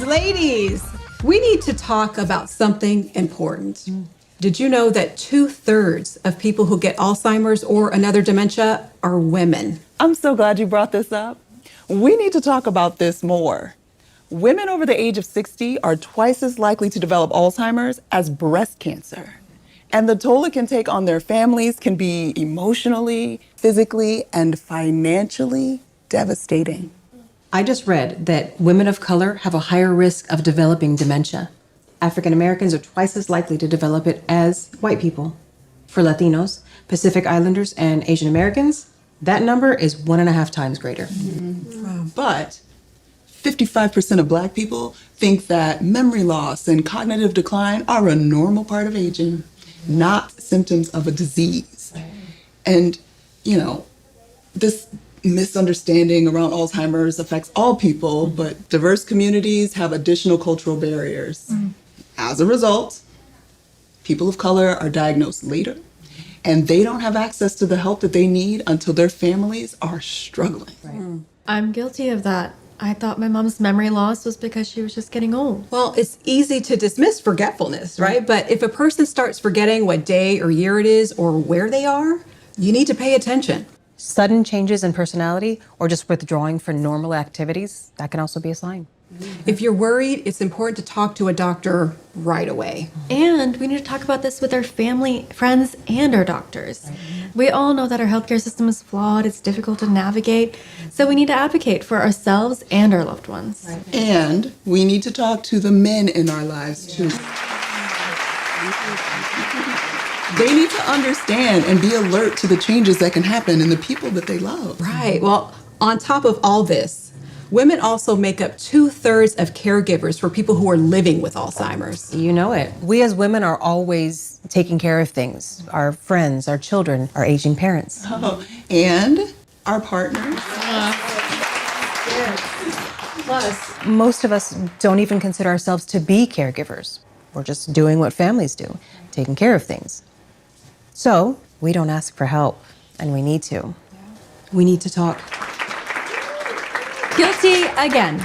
Ladies, we need to talk about something important. Did you know that 2/3 of people who get Alzheimer's or another dementia are women? I'm so glad you brought this up. We need to talk about this more. Women over the age of 60 are twice as likely to develop Alzheimer's as breast cancer. And the toll it can take on their families can be emotionally, physically, and financially devastating. I just read that women of color have a higher risk of developing dementia. African Americans are twice as likely to develop it as white people. For Latinos, Pacific Islanders, and Asian Americans, that number is 1.5 times greater. But 55% of Black people think that memory loss and cognitive decline are a normal part of aging, not symptoms of a disease. And, this misunderstanding around Alzheimer's affects all people, but diverse communities have additional cultural barriers. As a result, people of color are diagnosed later, and they don't have access to the help that they need until their families are struggling. I'm guilty of that. I thought my mom's memory loss was because she was just getting old. Well, it's easy to dismiss forgetfulness, right? But if a person starts forgetting what day or year it is or where they are, you need to pay attention. Sudden changes in personality or just withdrawing from normal activities, that can also be a sign. If you're worried, it's important to talk to a doctor right away. And we need to talk about this with our family, friends, and our doctors. We all know that our healthcare system is flawed, it's difficult to navigate, so we need to advocate for ourselves and our loved ones. And we need to talk to the men in our lives, too. They need to understand and be alert to the changes that can happen in the people that they love. Right. Well, on top of all this, women also make up 2/3 of caregivers for people who are living with Alzheimer's. You know it. We as women are always taking care of things. Our friends, our children, our aging parents. And our partners. Plus, Most of us don't even consider ourselves to be caregivers. We're just doing what families do, taking care of things. So we don't ask for help, and we need to. We need to talk. Guilty again.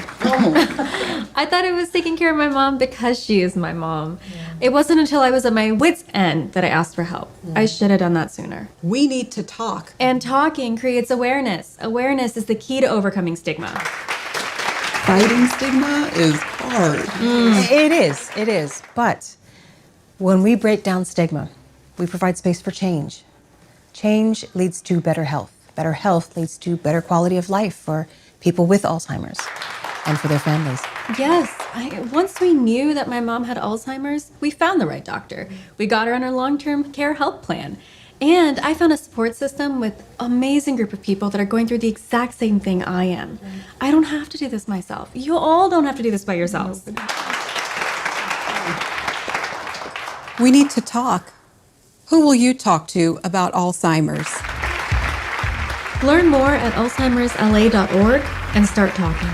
I thought I was taking care of my mom because she is my mom. It wasn't until I was at my wit's end that I asked for help. I should have done that sooner. we need to talk. And talking creates awareness. Awareness is the key to overcoming stigma. Fighting stigma is hard. It is. But when we break down stigma, we provide space for change. Change leads to better health. Better health leads to better quality of life for people with Alzheimer's and for their families. Yes, once we knew that my mom had Alzheimer's, we found the right doctor. We got her on her long-term care health plan. And I found a support system with an amazing group of people that are going through the exact same thing I am. I don't have to do this myself. You all don't have to do this by yourselves. We need to talk. Who will you talk to about Alzheimer's? Learn more at alzheimersla.org and start talking.